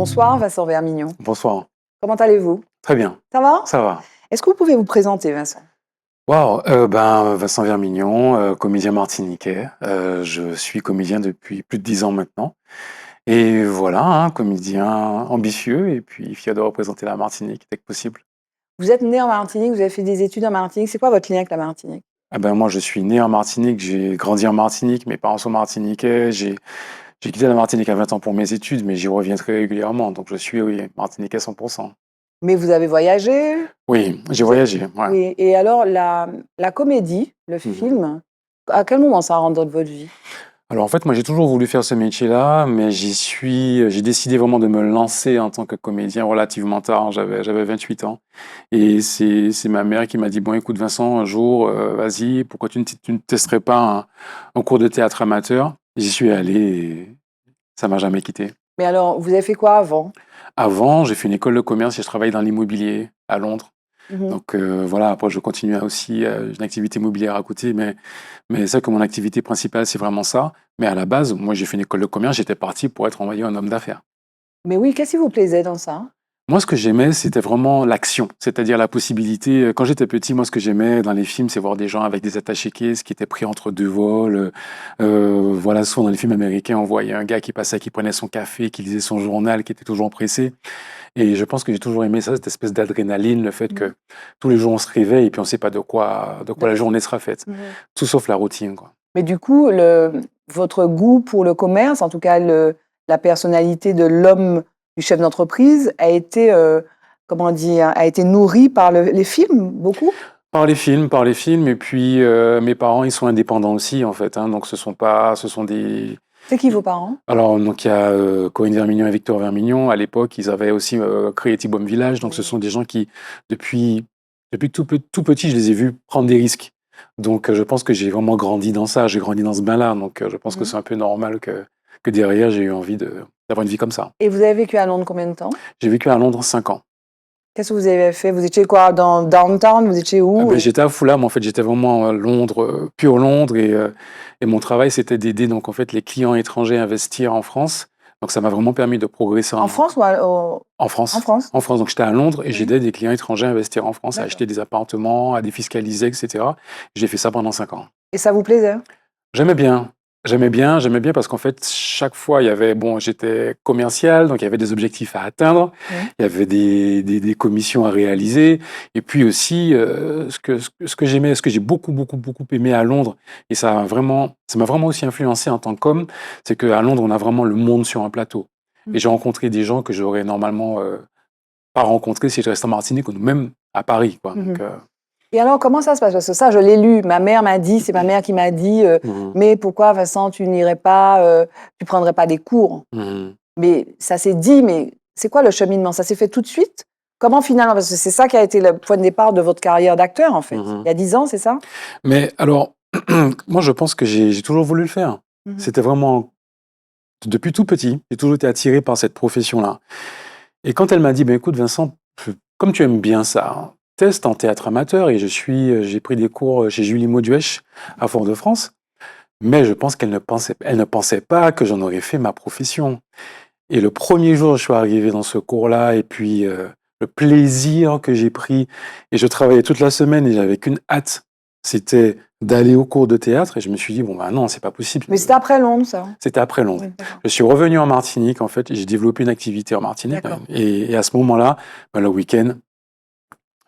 Bonsoir Vincent Vermignon. Bonsoir. Comment allez-vous? Très bien, Ça va? ça va. Est-ce que vous pouvez vous présenter, Vincent? Waouh, Vincent Vermignon, comédien martiniquais. Je suis comédien depuis plus de 10 ans maintenant. Et voilà, comédien ambitieux et puis fier de représenter la Martinique dès que possible. Vous êtes né en Martinique, vous avez fait des études en Martinique. C'est quoi votre lien avec la Martinique? Moi, je suis né en Martinique, j'ai grandi en Martinique, mes parents sont martiniquais. J'ai quitté la Martinique à 20 ans pour mes études, mais j'y reviens très régulièrement. Donc, je suis, oui, martiniquais 100%. Mais vous avez voyagé? Oui, j'ai Vous êtes- voyagé, ouais. Oui. Et alors, la comédie, le Mhm. film, à quel moment ça rentre dans votre vie? Alors en fait, moi j'ai toujours voulu faire ce métier-là, mais j'ai décidé vraiment de me lancer en tant que comédien relativement tard. J'avais 28 ans. Et c'est ma mère qui m'a dit, bon écoute Vincent, un jour, vas-y, pourquoi tu ne testerais pas un cours de théâtre amateur? J'y suis allé et ça m'a jamais quitté. Mais alors, vous avez fait quoi avant? Avant, j'ai fait une école de commerce et je travaillais dans l'immobilier à Londres. Mhm. Donc voilà, après je continue aussi une activité immobilière à côté, mais c'est vrai que mon activité principale, c'est vraiment ça. Mais à la base, moi j'ai fait une école de commerce, j'étais parti pour être envoyé un homme d'affaires. Mais oui, qu'est-ce qui vous plaisait dans ça? Moi, ce que j'aimais, c'était vraiment l'action, c'est-à-dire la possibilité. Quand j'étais petit, moi, ce que j'aimais dans les films, c'est voir des gens avec des attachés-caisses qui étaient pris entre deux vols. Voilà, souvent dans les films américains, on voyait un gars qui passait, qui prenait son café, qui lisait son journal, qui était toujours pressé. Et je pense que j'ai toujours aimé ça, cette espèce d'adrénaline, le fait Mhm. que tous les jours on se réveille et puis on ne sait pas de quoi la D'accord. journée sera faite. Mhm. Tout sauf la routine, quoi. Mais du coup, votre goût pour le commerce, en tout cas la personnalité de l'homme, du chef d'entreprise, a été, comment dire, a été nourri par les films, beaucoup? Par les films, et puis mes parents, ils sont indépendants aussi, en fait, donc ce sont des... C'est qui vos parents? Alors, donc il y a Corinne Vermignon et Victor Vermignon. À l'époque, ils avaient aussi créé T-Bomb Village, donc ce Oui. sont des gens qui, depuis, depuis tout petit, je les ai vus prendre des risques. Donc, je pense que j'ai vraiment grandi dans ça, j'ai grandi dans ce bain-là, donc je pense que Mhm. c'est un peu normal que derrière, j'ai eu envie d'avoir une vie comme ça. Et vous avez vécu à Londres combien de temps? J'ai vécu à Londres 5 ans. Qu'est-ce que vous avez fait? Vous étiez quoi, dans downtown? Vous étiez où? J'étais à Fulham, en fait, j'étais vraiment à Londres, pur Londres, et mon travail, c'était d'aider donc en fait les clients étrangers à investir en France. Donc ça m'a vraiment permis de progresser En France ou en en France. France? En France, donc j'étais à Londres et Oui. j'aidais des clients étrangers à investir en France, à D'accord. acheter des appartements, à défiscaliser, etc. J'ai fait ça pendant 5 ans. Et ça vous plaisait? J'aimais bien. J'aimais bien parce qu'en fait, chaque fois, il y avait, bon, j'étais commercial, donc il y avait des objectifs à atteindre, Oui. il y avait des commissions à réaliser, et puis aussi, ce que j'aimais, ce que j'ai beaucoup aimé à Londres, et ça m'a vraiment aussi influencé en tant qu'homme, c'est qu'à Londres, on a vraiment le monde sur un plateau. Et j'ai rencontré des gens que j'aurais normalement pas rencontrés si je restais en Martinique ou même à Paris, quoi. Donc, Mhm. Et alors, comment ça se passe? Parce que ça, je l'ai lu. Ma mère m'a dit, c'est ma mère qui m'a dit, mhm, mais pourquoi, Vincent, tu n'irais pas, tu prendrais pas des cours? mhm, Mais ça s'est dit, mais c'est quoi le cheminement? Ça s'est fait tout de suite? Comment finalement? Parce que c'est ça qui a été le point de départ de votre carrière d'acteur, en fait. mhm. Il y a 10 ans, c'est ça? Mais alors, moi, je pense que j'ai toujours voulu le faire. Mhm. C'était vraiment, depuis tout petit, j'ai toujours été attiré par cette profession-là. Et quand elle m'a dit, ben écoute, Vincent, comme tu aimes bien ça, teste en théâtre amateur. Et j'ai pris des cours chez Julie Mauduèche à Fort-de-France. Mais je pense elle ne pensait pas que j'en aurais fait ma profession. Et le premier jour, je suis arrivé dans ce cours-là, et puis le plaisir que j'ai pris, et je travaillais toute la semaine et j'avais qu'une hâte, c'était d'aller au cours de théâtre. Et je me suis dit, bon, bah non, c'est pas possible. Mais c'était après Londres, ça? C'était après Londres. Oui, d'accord. Je suis revenu en Martinique, en fait, et j'ai développé une activité en Martinique. D'accord. Et à ce moment-là, bah, le week-end,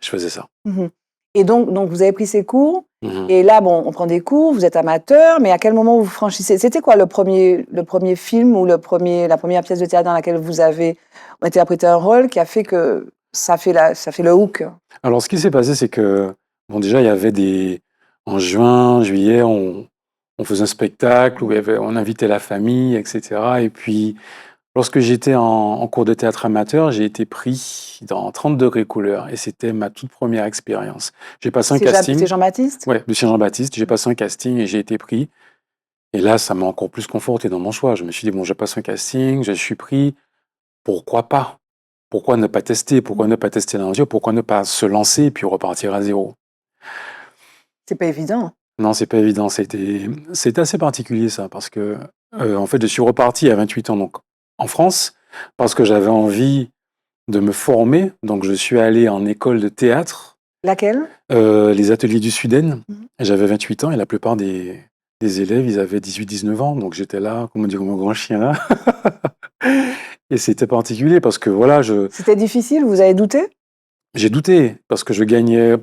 je faisais ça. Mhm. Et donc, vous avez pris ces cours. Mhm. Et là, bon, on prend des cours, vous êtes amateur, mais à quel moment vous franchissez? C'était quoi le premier film ou la première pièce de théâtre dans laquelle vous avez interprété un rôle qui a fait que ça fait le hook? Alors, ce qui s'est passé, c'est que, bon, déjà, il y avait en juin, juillet, on faisait un spectacle où on invitait la famille, etc. Et puis, lorsque j'étais en cours de théâtre amateur, j'ai été pris dans 30 degrés couleur et c'était ma toute première expérience. J'ai passé un C'est casting, Jean-Baptiste? ouais, Lucien Jean-Baptiste, j'ai passé un casting et j'ai été pris. Et là, ça m'a encore plus conforté dans mon choix. Je me suis dit, bon, je passe un casting, je suis pris, pourquoi pas? Pourquoi ne pas tester? Pourquoi ne pas tester l'aventure? Pourquoi ne pas se lancer et puis repartir à zéro? C'est pas évident. Non, c'est pas évident. C'était assez particulier ça, parce que en fait, je suis reparti à 28 ans donc en France. parce que j'avais envie de me former. Donc, je suis allé en école de théâtre, Laquelle? les ateliers du Suden. Mhm. J'avais 28 ans et la plupart des élèves, ils avaient 18-19 ans. Donc, j'étais là, comment dire, mon grand chien là. Et c'était particulier parce que voilà, C'était difficile, vous avez douté? j'ai douté parce que je gagnais,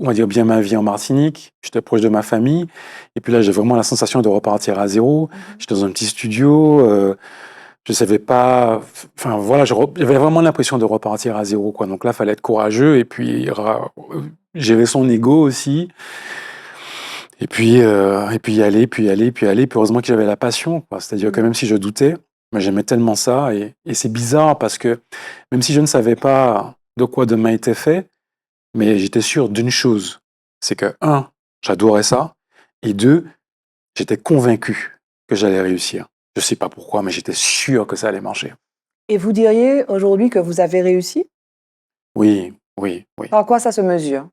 on va dire, bien ma vie en Martinique. J'étais proche de ma famille. Et puis là, j'ai vraiment la sensation de repartir à zéro. Mhm. J'étais dans un petit studio. Je savais pas. Enfin, voilà, j'avais vraiment l'impression de repartir à zéro, quoi. Donc là, il fallait être courageux et puis gérer son ego aussi. Et puis y aller, puis y aller, puis y aller. Puis heureusement que j'avais la passion, quoi. C'est-à-dire que Mhm. même si je doutais, mais j'aimais tellement ça. Et c'est bizarre parce que même si je ne savais pas de quoi demain était fait, mais j'étais sûr d'une chose, c'est que, un, j'adorais ça, et deux, j'étais convaincu que j'allais réussir. Je sais pas pourquoi, mais j'étais sûr que ça allait marcher. Et vous diriez aujourd'hui que vous avez réussi? Oui, oui, oui. Par quoi ça se mesure?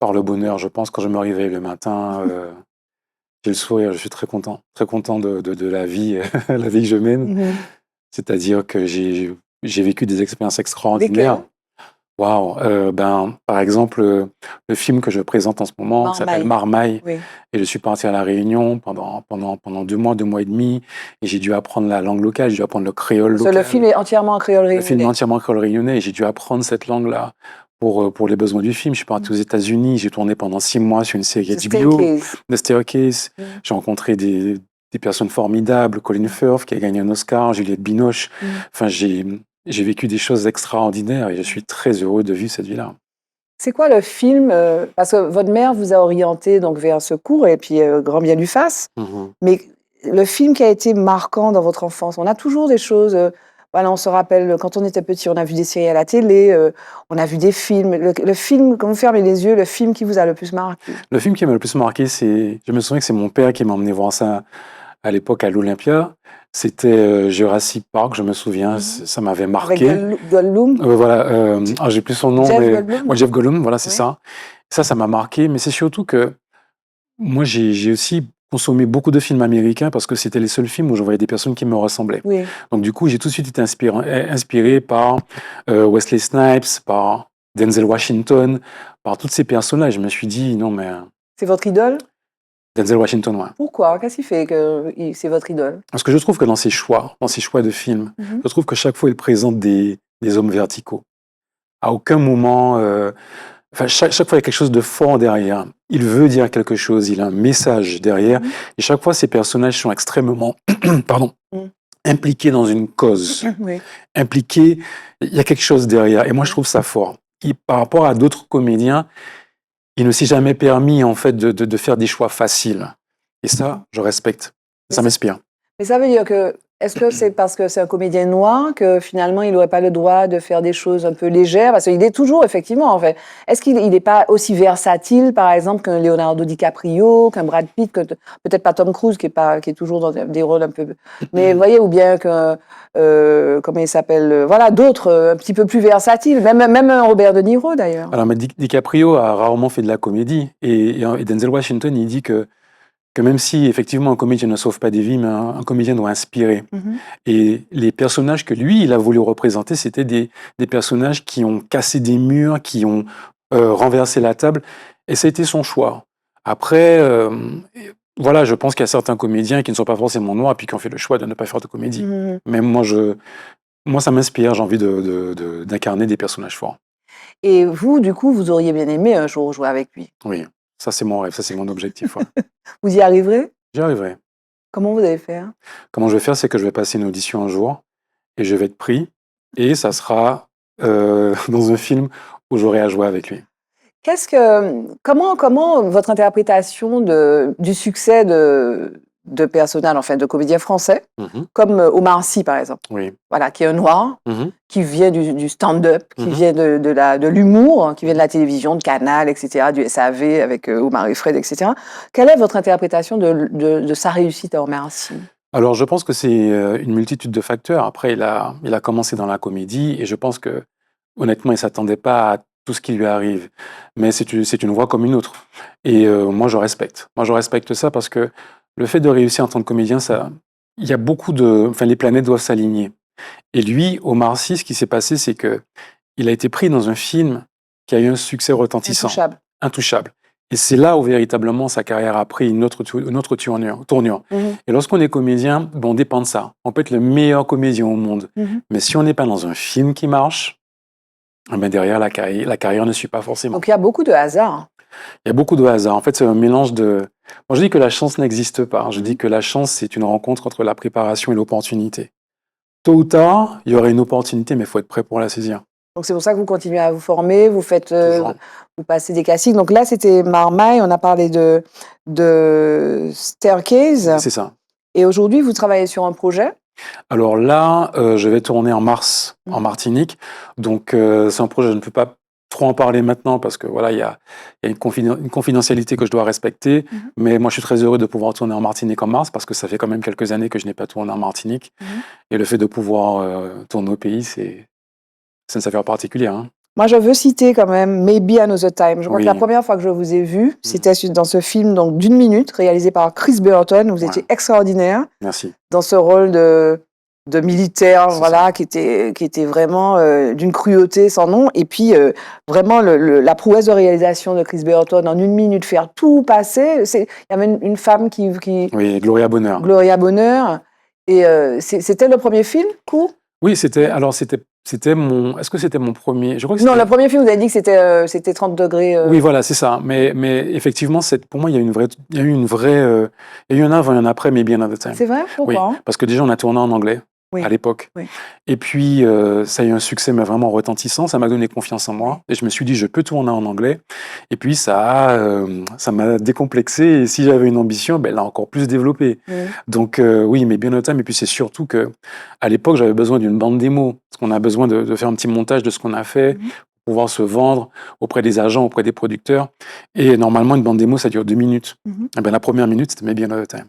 Par le bonheur, je pense, quand je me réveille le matin, j'ai le sourire, je suis très content de la vie, la vie que je mène. Mhm. C'est-à-dire que j'ai vécu des expériences extraordinaires. Lesquelles? Waouh, ben, par exemple, le film que je présente en ce moment, qui s'appelle Marmaille. Marmaille, Oui. et je suis parti à La Réunion pendant 2 mois et demi, et j'ai dû apprendre la langue locale, j'ai dû apprendre le créole Parce que le film local. est entièrement en créole Le film est réunionnais. entièrement créole réunionnais, et j'ai dû apprendre cette langue-là pour les besoins du film. Je suis parti Mhm. aux États-Unis, j'ai tourné pendant 6 mois sur une série The HBO, Staircase. The Staircase. Mhm. J'ai rencontré des personnes formidables, Colin Firth qui a gagné un Oscar, Juliette Binoche. Mhm. Enfin, j'ai vécu des choses extraordinaires et je suis très heureux de vivre cette vie-là. C'est quoi le film parce que votre mère vous a orienté donc vers ce cours et puis grand bien lui fasse. Mhm. Mais le film qui a été marquant dans votre enfance, on a toujours des choses. Voilà, on se rappelle quand on était petit, on a vu des séries à la télé, on a vu des films. Le film, quand vous fermez les yeux, le film qui vous a le plus marqué. Le film qui m'a le plus marqué, je me souviens que c'est mon père qui m'a emmené voir ça à l'époque à l'Olympia. C'était Jurassic Park, je me souviens, Mhm. ça m'avait Avec marqué. Gollum, Voilà, j'ai plus son nom, Jeff mais Goldblum. moi, Jeff Gollum, voilà, c'est Oui. ça. Ça m'a marqué, mais c'est surtout que moi, j'ai aussi consommé beaucoup de films américains parce que c'était les seuls films où je voyais des personnes qui me ressemblaient. Oui. Donc, du coup, j'ai tout de suite été inspiré par Wesley Snipes, par Denzel Washington, par tous ces personnages. Je me suis dit, non, mais C'est votre idole? Denzel Washington, ouais. Pourquoi? Qu'est-ce qui fait que c'est votre idole? Parce que je trouve que dans ses choix de films, Mhm. je trouve que chaque fois, il présente des hommes verticaux. À aucun moment, enfin, chaque fois, il y a quelque chose de fort derrière. Il veut dire quelque chose, il a un message derrière. Mhm. Et chaque fois, ces personnages sont extrêmement, pardon, Mhm. impliqués dans une cause. Oui. Impliqués, il y a quelque chose derrière. Et moi, je Mhm. trouve ça fort. Par rapport à d'autres comédiens, il ne s'est jamais permis, en fait, de faire des choix faciles. Et ça, je respecte. Mais Ça m'inspire. Mais ça veut dire que, est-ce que c'est parce que c'est un comédien noir que finalement il n'aurait pas le droit de faire des choses un peu légères? Parce qu'il est toujours, effectivement, en fait. Est-ce qu'il n'est pas aussi versatile, par exemple, qu'un Leonardo DiCaprio, qu'un Brad Pitt, peut-être pas Tom Cruise, qui est toujours dans des rôles un peu. Mais vous voyez, ou bien que, comment il s'appelle, voilà, d'autres un petit peu plus versatiles, même un Robert De Niro d'ailleurs. Alors, mais DiCaprio a rarement fait de la comédie. Et Denzel Washington, il dit que même si effectivement un comédien ne sauve pas des vies, mais un comédien doit inspirer. Mhm. Et les personnages que lui, il a voulu représenter, c'était des personnages qui ont cassé des murs, qui ont renversé la table, et ça a été son choix. Après, voilà, je pense qu'il y a certains comédiens qui ne sont pas forcément noirs, puis qui ont fait le choix de ne pas faire de comédie. Mhm. Mais moi ça m'inspire, j'ai envie d'incarner des personnages forts. Et vous, du coup, vous auriez bien aimé un jour jouer avec lui. Oui, ça c'est mon rêve, ça c'est mon objectif. Ouais. Vous y arriverez? J'y arriverai. Comment vous allez faire? Comment je vais faire, c'est que je vais passer une audition un jour et je vais être pris et ça sera dans un film où j'aurai à jouer avec lui. Comment votre interprétation du succès de personnages, enfin de comédiens français, Mhm. comme Omar Sy par exemple, Oui. voilà, qui est un noir, Mhm. qui vient du stand-up, qui Mhm. vient de l'humour, qui vient de la télévision, de Canal, etc., du SAV avec Omar et Fred, etc. Quelle est votre interprétation de sa réussite à Omar Sy? Alors je pense que c'est une multitude de facteurs. Après, il a commencé dans la comédie et je pense que honnêtement, il s'attendait pas à tout ce qui lui arrive. Mais c'est une voie comme une autre. Et moi, je respecte. Moi, je respecte ça parce que le fait de réussir en tant que comédien, ça, il y a beaucoup de, enfin, les planètes doivent s'aligner. Et lui, Omar Sy, ce qui s'est passé, c'est que il a été pris dans un film qui a eu un succès retentissant, Intouchable. intouchable. Et c'est là où véritablement sa carrière a pris une autre tournure. Et lorsqu'on est comédien, ben, on dépend de ça. On peut être le meilleur comédien au monde. Mais si on n'est pas dans un film qui marche, ben derrière, la carrière ne suit pas forcément. Donc il y a beaucoup de hasard. Il y a beaucoup de hasard. En fait, c'est un mélange de... Moi, je dis que la chance n'existe pas. Je dis que la chance, c'est une rencontre entre la préparation et l'opportunité. Tôt ou tard, il y aurait une opportunité, mais il faut être prêt pour la saisir. Donc c'est pour ça que vous continuez à vous former, vous faites, Toujours. vous passez des castings. Donc là, c'était Marmaille, on a parlé de Staircase. C'est ça. Et aujourd'hui, vous travaillez sur un projet. Alors là, je vais tourner en mars en Martinique. Donc, c'est un projet, je ne peux pas trop en parler maintenant parce que voilà, il y a une confidentialité que je dois respecter. Mais moi, je suis très heureux de pouvoir tourner en Martinique en mars parce que ça fait quand même quelques années que je n'ai pas tourné en Martinique. Et le fait de pouvoir tourner au pays, c'est une saveur particulière. Hein. Moi, je veux citer quand même Maybe Another Time. Je crois Oui. que la première fois que je vous ai vu, c'était dans ce film donc d'1 minute, réalisé par Chris Burton. Vous étiez extraordinaire. Merci. Dans ce rôle de militaire, C'est voilà, qui était vraiment d'une cruauté sans nom. Et puis, vraiment, la prouesse de réalisation de Chris Burton, en 1 minute, faire tout passer. Il y avait une femme qui... Oui, Gloria Bonheur. Gloria Bonheur. Et c'était le premier film, court? Oui, c'était mon... Est-ce que c'était mon premier? Je crois que Non, le premier film, vous avez dit que c'était 30 degrés. Oui, voilà, c'est ça. Mais effectivement, pour moi, il y a eu un avant et un après, mais bien at the time. C'est vrai? Pourquoi? Oui, parce que déjà, on a tourné en anglais à l'époque. Oui. Et puis, ça a eu un succès mais vraiment retentissant. Ça m'a donné confiance en moi. Et je me suis dit, je peux tourner en anglais. Et puis, ça m'a décomplexé. Et si j'avais une ambition, ben, là, encore plus développée. Donc, oui, mais bien at the time. Et puis, c'est surtout que à l'époque, j'avais besoin d'une bande démo. Parce qu'on a besoin de faire un petit montage de ce qu'on a fait. Pouvoir se vendre auprès des agents, auprès des producteurs. Et normalement, une bande démo, ça dure 2 minutes. Et ben, la première minute, c'était Maybe Another Time.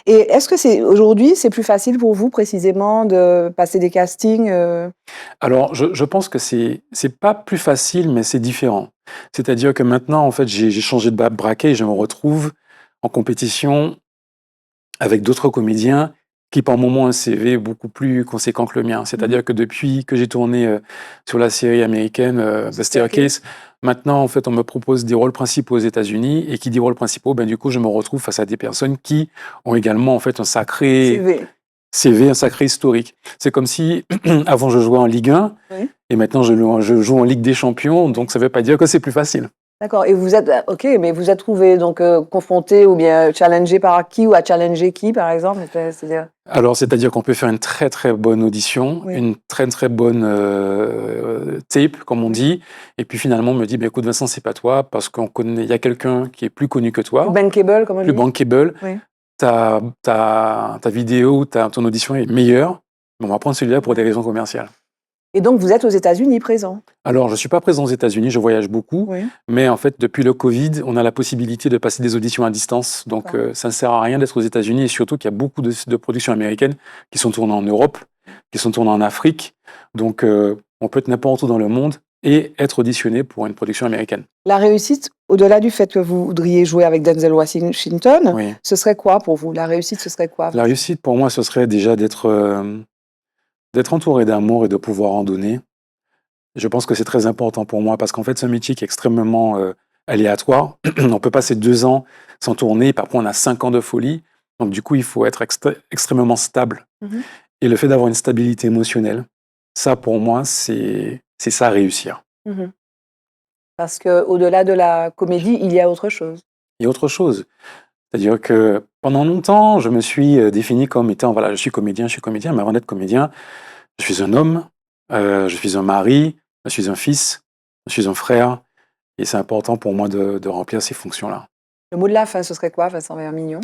Et est-ce que aujourd'hui, c'est plus facile pour vous, précisément, de passer des castings Alors, je pense que c'est pas plus facile, mais c'est différent. C'est-à-dire que maintenant, en fait, j'ai changé de braquet et je me retrouve en compétition avec d'autres comédiens qui, par moment, ont un CV beaucoup plus conséquent que le mien. C'est-à-dire que depuis que j'ai tourné sur la série américaine The Staircase, maintenant, en fait, on me propose des rôles principaux aux États-Unis. Et qui dit rôles principaux, ben, du coup, je me retrouve face à des personnes qui ont également, en fait, un sacré CV, un sacré historique. C'est comme si, avant, je jouais en Ligue 1, et maintenant, je joue en Ligue des Champions. Donc, ça ne veut pas dire que c'est plus facile. D'accord. Et vous êtes mais vous êtes trouvé donc confronté ou bien challengé par qui ou à challenger qui, par exemple? Alors, c'est-à-dire qu'on peut faire une très très bonne audition, une très très bonne tape, comme on dit, et puis finalement on me dit, écoute Vincent, c'est pas toi, parce il y a quelqu'un qui est plus connu que toi, plus bankable, comme on dit. Plus bankable. Ta vidéo, ton audition est meilleure, mais on va prendre celui-là pour des raisons commerciales. Et donc, vous êtes aux États-Unis présent? Alors, je ne suis pas présent aux États-Unis, je voyage beaucoup, mais en fait, depuis le Covid, on a la possibilité de passer des auditions à distance. Donc, ça ne sert à rien d'être aux États-Unis, et surtout qu'il y a beaucoup de productions américaines qui sont tournées en Europe, qui sont tournées en Afrique. Donc, on peut être n'importe où dans le monde et être auditionné pour une production américaine. La réussite, au-delà du fait que vous voudriez jouer avec Denzel Washington, ce serait quoi pour vous? La réussite, ce serait quoi? La réussite, pour moi, ce serait déjà d'être entouré d'amour et de pouvoir en donner. Je pense que c'est très important pour moi parce qu'en fait, c'est un métier qui est extrêmement aléatoire. On peut passer 2 ans sans tourner, puis après on a 5 ans de folie. Donc du coup, il faut être extrêmement stable. Et le fait d'avoir une stabilité émotionnelle, ça pour moi, c'est ça réussir. Parce qu'au-delà de la comédie, il y a autre chose. Il y a autre chose. C'est-à-dire que pendant longtemps, je me suis défini comme étant, voilà, je suis comédien, mais avant d'être comédien, je suis un homme, je suis un mari, je suis un fils, je suis un frère, et c'est important pour moi de remplir ces fonctions-là. Le mot de la fin, ce serait quoi, Vincent Vermignon?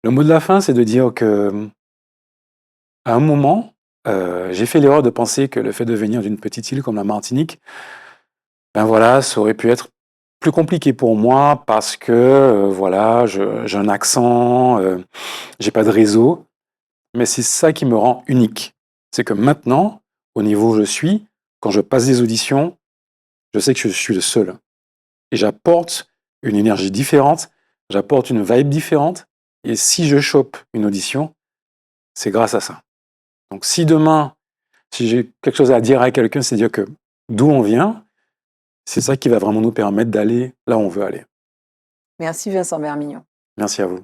Le mot de la fin, c'est de dire que, à un moment, j'ai fait l'erreur de penser que le fait de venir d'une petite île comme la Martinique, ben voilà, ça aurait pu être plus compliqué pour moi parce que, voilà, j'ai un accent, j'ai pas de réseau, mais c'est ça qui me rend unique. C'est que maintenant, au niveau où je suis, quand je passe des auditions, je sais que je suis le seul. Et j'apporte une énergie différente, j'apporte une vibe différente. Et si je chope une audition, c'est grâce à ça. Donc si demain, Si j'ai quelque chose à dire à quelqu'un, c'est dire que d'où on vient, c'est ça qui va vraiment nous permettre d'aller là où on veut aller. Merci Vincent Bermignon. Merci à vous.